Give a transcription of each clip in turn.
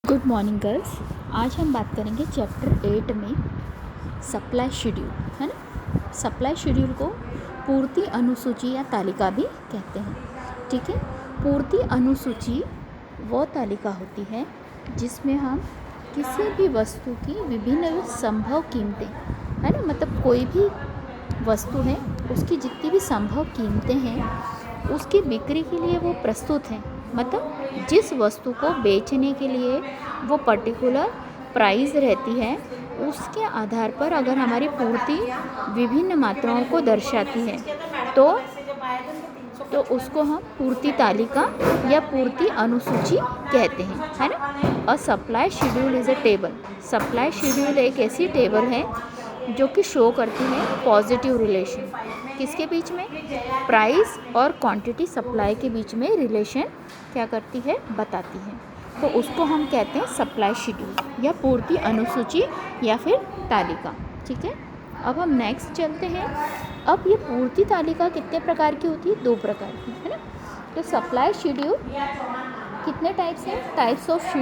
Good morning girls. आज हम बात करेंगे चैप्टर 8 में सप्लाई शेड्यूल, है ना। सप्लाई शेड्यूल को पूर्ति अनुसूची या तालिका भी कहते हैं। ठीक है, पूर्ति अनुसूची वो तालिका होती है जिसमें हम किसी भी वस्तु की विभिन्न संभव कीमतें, है ना, मतलब कोई भी वस्तु है उसकी जितनी भी संभव कीमतें हैं उसकी बिक्री के लिए वो प्रस्तुत हैं। मतलब जिस वस्तु को बेचने के लिए वो पर्टिकुलर प्राइस रहती है उसके आधार पर अगर हमारी पूर्ति विभिन्न मात्राओं को दर्शाती है तो उसको हम पूर्ति तालिका या पूर्ति अनुसूची कहते हैं, है ना। A supply schedule is a table. Supply schedule एक ऐसी टेबल है जो कि शो करती है पॉजिटिव रिलेशन किसके बीच में, प्राइस और क्वांटिटी सप्लाई के बीच में रिलेशन क्या करती है, बताती है। तो उसको हम कहते हैं सप्लाई शेड्यूल या पूर्ति अनुसूची या फिर तालिका। ठीक है, अब हम नेक्स्ट चलते हैं। अब ये पूर्ति तालिका कितने प्रकार की होती है? 2 प्रकार की, है ना। तो सप्लाई शेड्यूल कितने टाइप्स हैं? Types of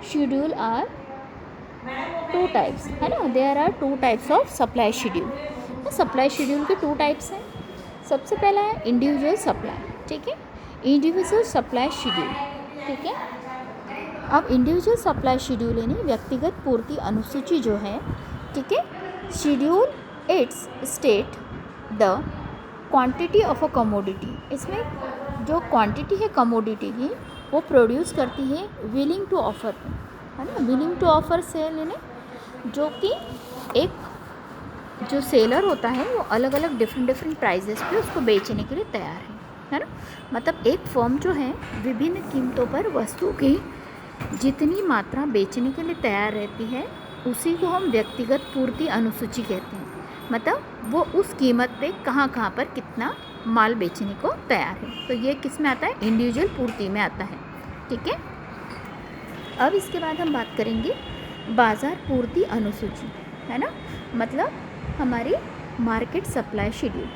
schedule are 2 types, है ना। There are 2 types of supply schedule. Supply schedule के 2 टाइप्स हैं। सबसे पहला है इंडिविजुअल सप्लाई। ठीक है, इंडिविजुअल सप्लाई शेड्यूल। ठीक है, अब इंडिविजुअल सप्लाई शेड्यूल यानी व्यक्तिगत पूर्ति अनुसूची जो है, ठीक है, schedule it's state the quantity of a commodity. इसमें जो क्वांटिटी है कमोडिटी की वो प्रोड्यूस करती है विलिंग टू ऑफर, है ना। विलिंग टू ऑफर सेल यानी जो कि एक जो सेलर होता है वो अलग अलग डिफरेंट प्राइजेस पे उसको बेचने के लिए तैयार है ना। मतलब एक फर्म जो है विभिन्न कीमतों पर वस्तु की जितनी मात्रा बेचने के लिए तैयार रहती है उसी को हम व्यक्तिगत पूर्ति अनुसूची कहते हैं। मतलब वो उस कीमत पे कहाँ पर कितना माल बेचने को तैयार है। तो ये किस में आता है? इंडिविजुअल पूर्ति में आता है। ठीक है, अब इसके बाद हम बात करेंगे बाज़ार पूर्ति अनुसूची, है ना। मतलब हमारी market supply schedule.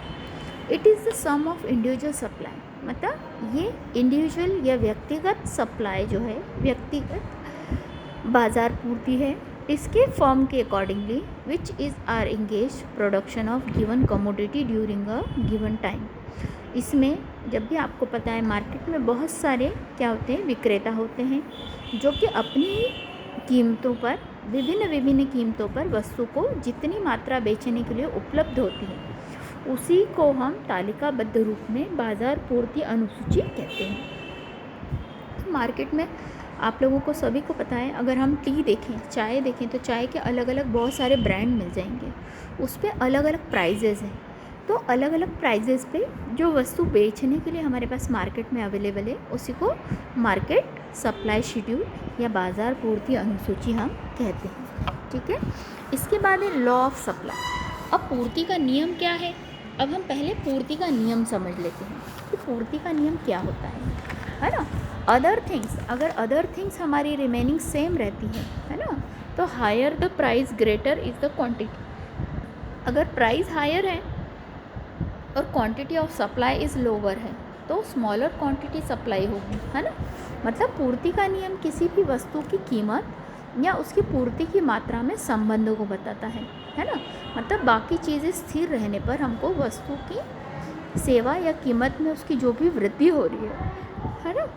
It is the sum of individual supply. मतलब ये इंडिविजुअल या व्यक्तिगत सप्लाई जो है, व्यक्तिगत बाज़ार पूर्ति है इसके फर्म के accordingly which is are engage production of given commodity during a given time. इसमें जब भी आपको पता है मार्केट में बहुत सारे क्या होते हैं, विक्रेता होते हैं जो कि अपनी कीमतों पर विभिन्न कीमतों पर वस्तु को जितनी मात्रा बेचने के लिए उपलब्ध होती है उसी को हम तालिकाबद्ध रूप में बाज़ार पूर्ति अनुसूची कहते हैं। मार्केट में आप लोगों को सभी को पता है, अगर हम टी देखें, चाय देखें तो चाय के अलग अलग बहुत सारे ब्रांड मिल जाएंगे, उस पर अलग अलग प्राइजेज़ हैं। तो अलग अलग प्राइजेज़ पे जो वस्तु बेचने के लिए हमारे पास मार्केट में अवेलेबल है उसी को मार्केट सप्लाई शेड्यूल या बाज़ार पूर्ति अनुसूची हम कहते हैं। ठीक है, इसके बाद है लॉ ऑफ सप्लाई। अब पूर्ति का नियम क्या है? अब हम पहले पूर्ति का नियम समझ लेते हैं कि पूर्ति का नियम क्या होता है ना। अदर थिंग्स, अगर अदर थिंग्स हमारी रिमेनिंग सेम रहती है ना, तो higher the price greater is the quantity. अगर प्राइस हायर है और quantity of supply is lower है तो स्मॉलर क्वांटिटी सप्लाई होगी, है ना। मतलब पूर्ति का नियम किसी भी वस्तु की कीमत या उसकी पूर्ति की मात्रा में संबंधों को बताता है ना। मतलब बाकी चीज़ें स्थिर रहने पर हमको वस्तु की सेवा या कीमत में उसकी जो भी वृद्धि हो रही है ना,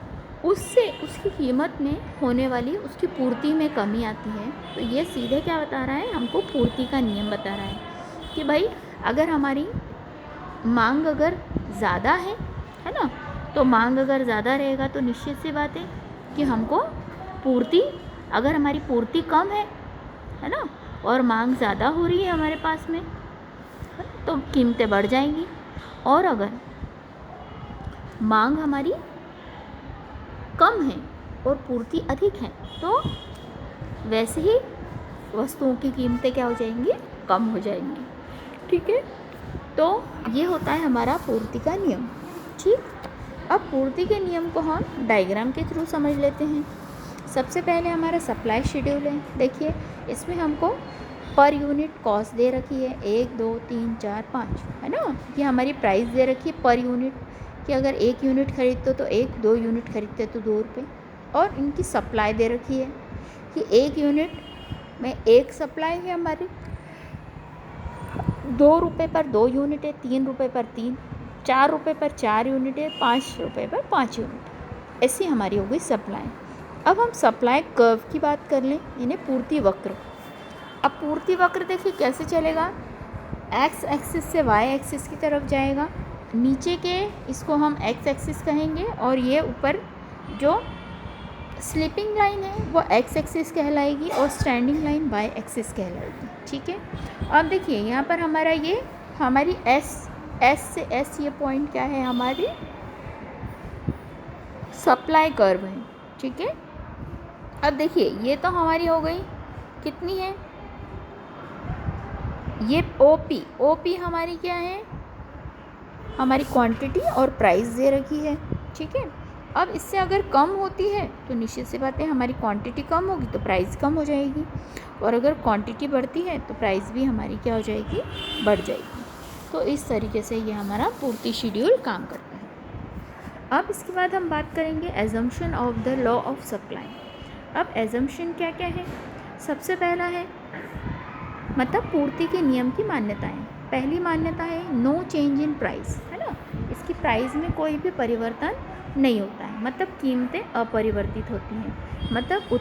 उससे उसकी कीमत में होने वाली उसकी पूर्ति में कमी आती है। तो ये सीधे क्या बता रहा है, हमको पूर्ति का नियम बता रहा है कि भाई अगर हमारी मांग अगर ज़्यादा है ना, तो मांग अगर ज़्यादा रहेगा तो निश्चित सी बात है कि हमको पूर्ति, अगर हमारी पूर्ति कम है ना, और मांग ज़्यादा हो रही है हमारे पास में तो कीमतें बढ़ जाएंगी। और अगर मांग हमारी कम है और पूर्ति अधिक है तो वैसे ही वस्तुओं की कीमतें क्या हो जाएंगी, कम हो जाएंगी। ठीक है, तो ये होता है हमारा पूर्ति का नियम। ठीक, अब पूर्ति के नियम को हम डायग्राम के थ्रू समझ लेते हैं। सबसे पहले हमारा सप्लाई शेड्यूल है। देखिए इसमें हमको पर यूनिट कॉस्ट दे रखी है 1 2 3 4 5, है ना। ये हमारी प्राइस दे रखी है पर यूनिट कि अगर 1 यूनिट खरीदते हो तो 1, 2 यूनिट खरीदते तो 2 रुपये, और इनकी सप्लाई दे रखी है कि एक यूनिट में एक सप्लाई है हमारी, 2 रुपये पर 2 यूनिट है, 3 रुपये पर 3, 4 रुपये पर 4 यूनिट है, 5 रुपये पर 5 यूनिट, ऐसी हमारी हो गई सप्लाई। अब हम सप्लाई कर्व की बात कर लें, यानी पूर्ति वक्र। अब पूर्ति वक्र देखिए कैसे चलेगा, एक्स एक्सिस से वाई एक्सिस की तरफ जाएगा, नीचे के इसको हम एक्स एक्सिस कहेंगे और ये ऊपर जो स्लीपिंग लाइन है वो एक्स एक्सिस कहलाएगी और स्टैंडिंग लाइन वाई एक्सिस कहलाएगी। ठीक है, अब देखिए यहाँ पर हमारा ये हमारी एस से एस ये पॉइंट क्या है, हमारी सप्लाई कर्व है। ठीक है, अब देखिए ये तो हमारी हो गई कितनी है, ये ओपी हमारी क्या है, हमारी क्वांटिटी और प्राइस दे रखी है। ठीक है, अब इससे अगर कम होती है तो निश्चित सी बात है हमारी क्वांटिटी कम होगी तो प्राइस कम हो जाएगी, और अगर क्वांटिटी बढ़ती है तो प्राइस भी हमारी क्या हो जाएगी, बढ़ जाएगी। तो इस तरीके से ये हमारा पूर्ति शेड्यूल काम करता है। अब इसके बाद हम बात करेंगे assumption of the law of supply. अब एजम्पशन क्या क्या है, सबसे पहला है मतलब पूर्ति के नियम की मान्यताएं। पहली मान्यता है नो चेंज इन प्राइस, है ना, इसकी प्राइस में कोई भी परिवर्तन नहीं होता है, मतलब कीमतें अपरिवर्तित होती हैं, मतलब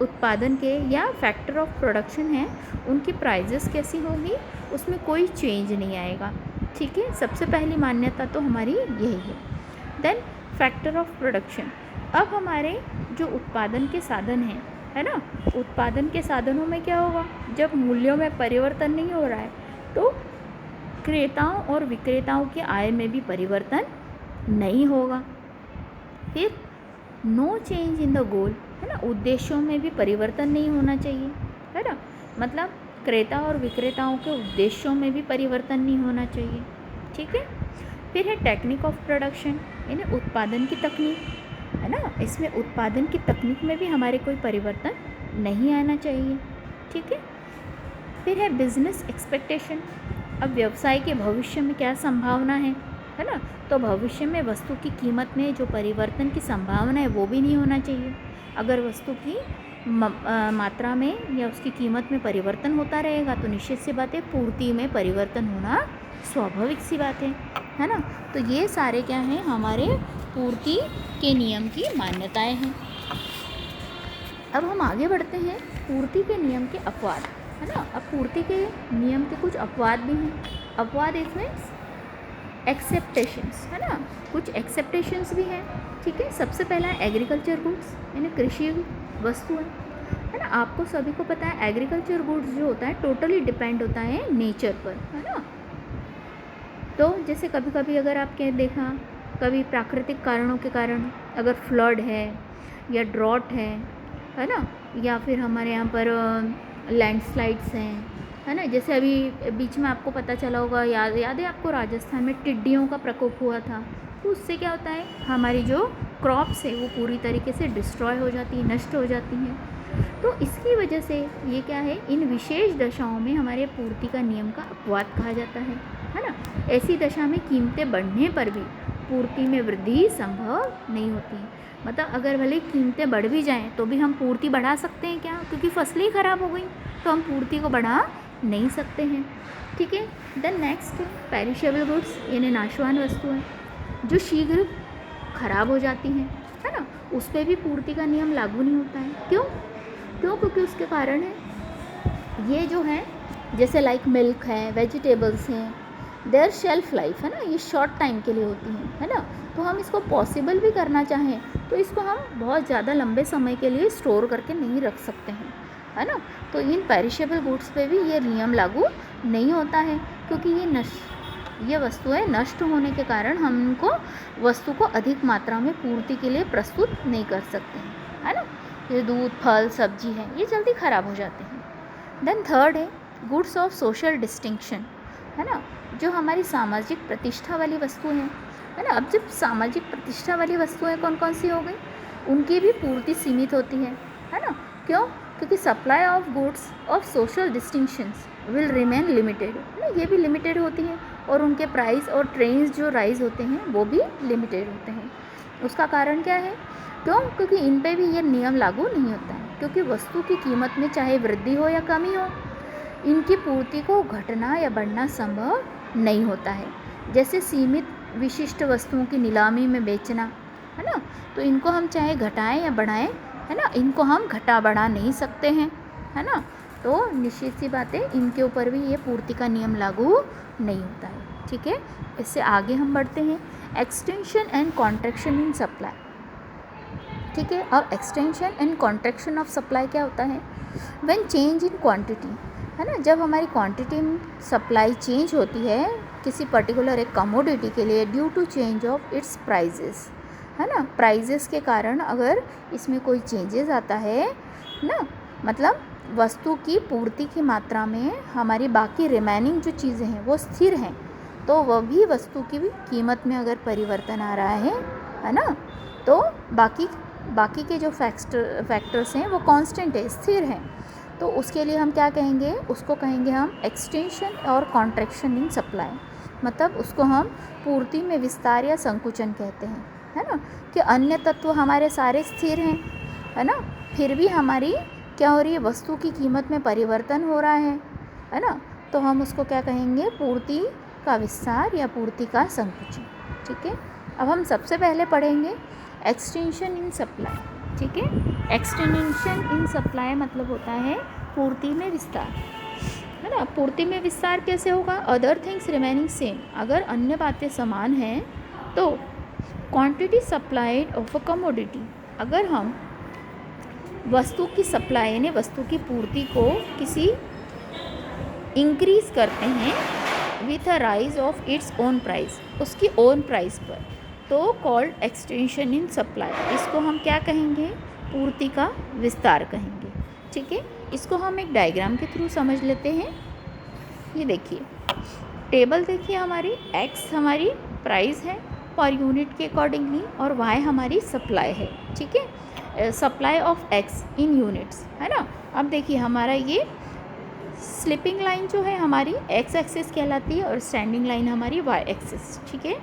उत्पादन के या फैक्टर ऑफ प्रोडक्शन है उनकी प्राइजेस कैसी होगी, उसमें कोई चेंज नहीं आएगा। ठीक है, सबसे पहली मान्यता तो हमारी यही है। देन फैक्टर ऑफ प्रोडक्शन, अब हमारे जो उत्पादन के साधन हैं, है ना, उत्पादन के साधनों में क्या होगा, जब मूल्यों में परिवर्तन नहीं हो रहा है तो क्रेताओं और विक्रेताओं की आय में भी परिवर्तन नहीं होगा। फिर no change in the goal, है ना, उद्देश्यों में भी परिवर्तन नहीं होना चाहिए, है ना, मतलब क्रेता और विक्रेताओं के उद्देश्यों में भी परिवर्तन नहीं होना चाहिए। ठीक है, फिर है टेक्निक ऑफ प्रोडक्शन, यानी उत्पादन की तकनीक, है ना, इसमें उत्पादन की तकनीक में भी हमारे कोई परिवर्तन नहीं आना चाहिए। ठीक है, फिर है बिजनेस एक्सपेक्टेशन, अब व्यवसाय के भविष्य में क्या संभावना है ना, तो भविष्य में वस्तु की कीमत में जो परिवर्तन की संभावना है वो भी नहीं होना चाहिए। अगर वस्तु की मात्रा में या उसकी कीमत में परिवर्तन होता रहेगा तो निश्चित सी बात है पूर्ति में परिवर्तन होना स्वाभाविक सी बात है ना। तो ये सारे क्या हैं, हमारे पूर्ति के नियम की मान्यताएं हैं। अब हम आगे बढ़ते हैं, पूर्ति के नियम के अपवाद, है ना। अब पूर्ति के नियम के कुछ अपवाद भी हैं। अपवाद इसमें एक्सेप्टेशंस, है ना, कुछ एक्सेप्टेशंस भी हैं। ठीक है, सबसे पहला है एग्रीकल्चर गुड्स, यानी कृषि वस्तुएं, है ना। आपको सभी को पता है एग्रीकल्चर गुड्स जो होता है टोटली डिपेंड होता है नेचर पर, है ना। तो जैसे कभी कभी अगर आपके देखा, कभी प्राकृतिक कारणों के कारण अगर फ्लड है या ड्रॉट है ना, या फिर हमारे यहाँ पर लैंडस्लाइड्स हैं, है ना। जैसे अभी बीच में आपको पता चला होगा, याद है आपको, राजस्थान में टिड्डियों का प्रकोप हुआ था। तो उससे क्या होता है, हमारी जो क्रॉप्स है वो पूरी तरीके से डिस्ट्रॉय हो जाती है, नष्ट हो जाती हैं। तो इसकी वजह से ये क्या है, इन विशेष दशाओं में हमारे पूर्ति का नियम का अपवाद कहा जाता है ना। ऐसी दशा में कीमतें बढ़ने पर भी पूर्ति में वृद्धि संभव नहीं होती। मतलब अगर भले कीमतें बढ़ भी जाएं तो भी हम पूर्ति बढ़ा सकते हैं क्या, क्योंकि फसलें ही ख़राब हो गई तो हम पूर्ति को बढ़ा नहीं सकते हैं। ठीक है, देन नेक्स्ट पेरिशेबल गुड्स, यानी नाशवान वस्तुएं जो शीघ्र खराब हो जाती हैं, है ना, उस पर भी पूर्ति का नियम लागू नहीं होता है। क्यों? क्योंकि उसके कारण है ये जो है, जैसे लाइक मिल्क है, वेजिटेबल्स हैं, देयर शेल्फ लाइफ, है ना, ये शॉर्ट टाइम के लिए होती हैं, है ना। तो हम इसको पॉसिबल भी करना चाहें तो इसको हम बहुत ज़्यादा लंबे समय के लिए स्टोर करके नहीं रख सकते हैं, है ना। तो इन पेरिशेबल गुड्स पे भी ये नियम लागू नहीं होता है, क्योंकि ये वस्तुएं नष्ट होने के कारण हम उनको वस्तु को अधिक मात्रा में पूर्ति के लिए प्रस्तुत नहीं कर सकते हैं, है ना। ये दूध, फल, सब्जी है, ये जल्दी ख़राब हो जाते हैं। देन थर्ड है गुड्स ऑफ सोशल डिस्टिंक्शन, है ना, जो हमारी सामाजिक प्रतिष्ठा वाली वस्तुएं हैं, है ना। अब जब सामाजिक प्रतिष्ठा वाली वस्तुएं कौन कौन सी हो गई, उनकी भी पूर्ति सीमित होती है ना। क्यों? क्योंकि supply of goods of social distinctions will remain limited, है ना, ये भी लिमिटेड होती है, और उनके प्राइस और ट्रेंड्स जो राइज होते हैं वो भी लिमिटेड होते हैं। उसका कारण क्या है? क्यों? क्योंकि इन पे भी ये नियम लागू नहीं होता है, क्योंकि वस्तु की कीमत में चाहे वृद्धि हो या कमी हो, इनकी पूर्ति को घटना या बढ़ना संभव नहीं होता है। जैसे सीमित विशिष्ट वस्तुओं की नीलामी में बेचना, है ना, तो इनको हम चाहे घटाएं या बढ़ाएं, है ना, इनको हम घटा बढ़ा नहीं सकते हैं, है ना। तो निश्चित सी बात है, इनके ऊपर भी ये पूर्ति का नियम लागू नहीं होता है। ठीक है, इससे आगे हम बढ़ते हैं। Extension and contraction in supply. ठीक है, अब extension and contraction of supply क्या होता है? व्हेन चेंज इन क्वांटिटी, है ना, जब हमारी क्वांटिटी में सप्लाई चेंज होती है किसी पर्टिकुलर एक कमोडिटी के लिए due to change of its prices, है ना, प्राइजेस के कारण अगर इसमें कोई चेंजेस आता है ना, मतलब वस्तु की पूर्ति की मात्रा में हमारी बाकी रिमेनिंग जो चीज़ें हैं वो स्थिर हैं, तो वह भी वस्तु की कीमत में अगर परिवर्तन आ रहा है ना, तो बाकी के जो फैक्टर्स हैं वो कांस्टेंट है, स्थिर हैं, तो उसके लिए हम क्या कहेंगे? उसको कहेंगे हम एक्सटेंशन और कॉन्ट्रैक्शन इन सप्लाई। मतलब उसको हम पूर्ति में विस्तार या संकुचन कहते हैं, है ना, कि अन्य तत्व हमारे सारे स्थिर हैं, है ना, फिर भी हमारी क्या हो रही है? वस्तु की कीमत में परिवर्तन हो रहा है ना, तो हम उसको क्या कहेंगे? पूर्ति का विस्तार या पूर्ति का संकुचन। ठीक है, अब हम सबसे पहले पढ़ेंगे एक्सटेंशन इन सप्लाई। ठीक है, एक्सटेंशन इन सप्लाई मतलब होता है पूर्ति में विस्तार, है ना। पूर्ति में विस्तार कैसे होगा? अदर थिंग्स रिमेनिंग सेम, अगर अन्य बातें समान हैं तो quantity supplied of a commodity, अगर हम वस्तु की सप्लाई यानी वस्तु की पूर्ति को किसी इंक्रीज करते हैं with a rise of its own price, उसकी ओन प्राइस पर, तो कॉल्ड एक्सटेंशन इन सप्लाई। इसको हम क्या कहेंगे? पूर्ति का विस्तार कहेंगे। ठीक है, इसको हम एक डायग्राम के थ्रू समझ लेते हैं। ये देखिए टेबल देखिए, हमारी x हमारी प्राइस है पर यूनिट के अकॉर्डिंगली और y हमारी सप्लाई है। ठीक है, supply of x in units, है ना। अब देखिए हमारा ये स्लिपिंग लाइन जो है हमारी x एक्सिस कहलाती है और स्टैंडिंग लाइन हमारी y एक्सिस। ठीक है,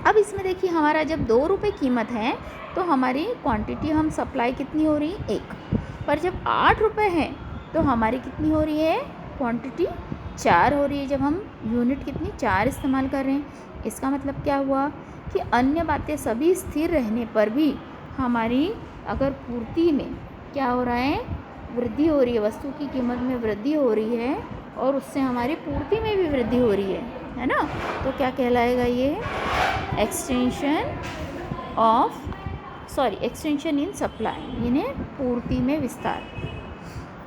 अब इसमें देखिए हमारा जब 2 रुपये कीमत है तो हमारी क्वांटिटी हम सप्लाई कितनी हो रही है? 1, पर जब 8 रुपये है तो हमारी कितनी हो रही है? क्वांटिटी 4 हो रही है, जब हम यूनिट कितनी 4 इस्तेमाल कर रहे हैं। इसका मतलब क्या हुआ कि अन्य बातें सभी स्थिर रहने पर भी हमारी अगर पूर्ति में क्या हो रहा है? वृद्धि हो रही है, वस्तु की कीमत में वृद्धि हो रही है और उससे हमारी पूर्ति में भी वृद्धि हो रही है ना, तो क्या कहलाएगा ये? एक्सटेंशन इन सप्लाई यानी पूर्ति में विस्तार।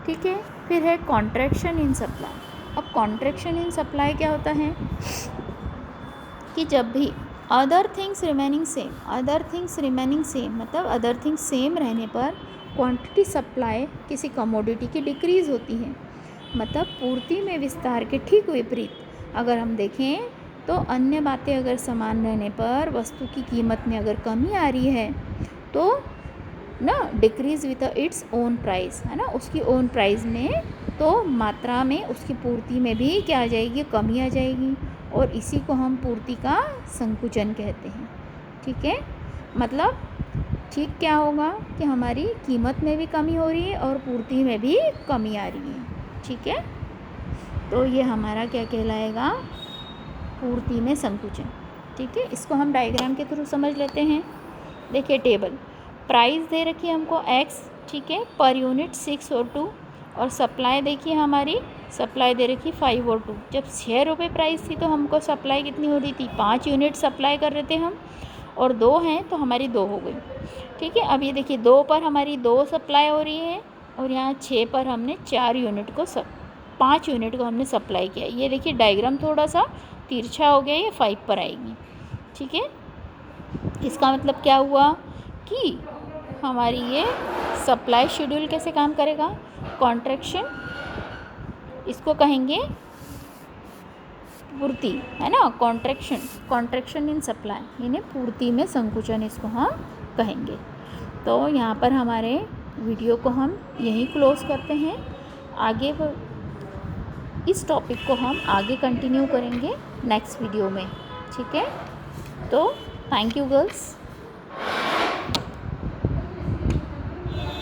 ठीक है, फिर है कॉन्ट्रैक्शन इन सप्लाई। अब कॉन्ट्रैक्शन इन सप्लाई क्या होता है कि जब भी अदर थिंग्स रिमेनिंग सेम मतलब अदर थिंग्स सेम रहने पर क्वांटिटी सप्लाई किसी कमोडिटी की डिक्रीज़ होती है। मतलब पूर्ति में विस्तार के ठीक विपरीत अगर हम देखें तो अन्य बातें अगर समान रहने पर वस्तु की कीमत में अगर कमी आ रही है तो ना decrease with its own price, है ना, उसकी ओन प्राइस में तो मात्रा में उसकी पूर्ति में भी क्या आ जाएगी? कमी आ जाएगी, और इसी को हम पूर्ति का संकुचन कहते हैं। ठीक है, मतलब ठीक क्या होगा कि हमारी कीमत में भी कमी हो रही है और पूर्ति में भी कमी आ रही है। ठीक है, तो ये हमारा क्या कहलाएगा? पूर्ति में संकुचन। ठीक है, इसको हम डायग्राम के थ्रू समझ लेते हैं। देखिए टेबल, प्राइस दे रखी है हमको x, ठीक है, पर यूनिट 6 और 2, और सप्लाई देखिए हमारी सप्लाई दे रखी 5 और 2। जब 6 रुपये प्राइस थी तो हमको सप्लाई कितनी हो रही थी? 5 यूनिट सप्लाई कर रहे थे हम, और 2 हैं तो हमारी 2 हो गई। ठीक है, अब ये देखिए 2 पर हमारी 2 सप्लाई हो रही है और यहाँ 6 पर हमने 4 यूनिट को 5 यूनिट को हमने सप्लाई किया। ये देखिए डायग्राम थोड़ा सा तिरछा हो गया, ये 5 पर आएगी। ठीक है, इसका मतलब क्या हुआ कि हमारी ये सप्लाई शेड्यूल कैसे काम करेगा? कॉन्ट्रैक्शन, इसको कहेंगे पूर्ति, है ना, कॉन्ट्रैक्शन इन सप्लाई यानी पूर्ति में संकुचन, इसको हम कहेंगे। तो यहाँ पर हमारे वीडियो को हम यहीं क्लोज करते हैं। आगे इस टॉपिक को हम आगे कंटिन्यू करेंगे नेक्स्ट वीडियो में। ठीक है, तो थैंक यू गर्ल्स।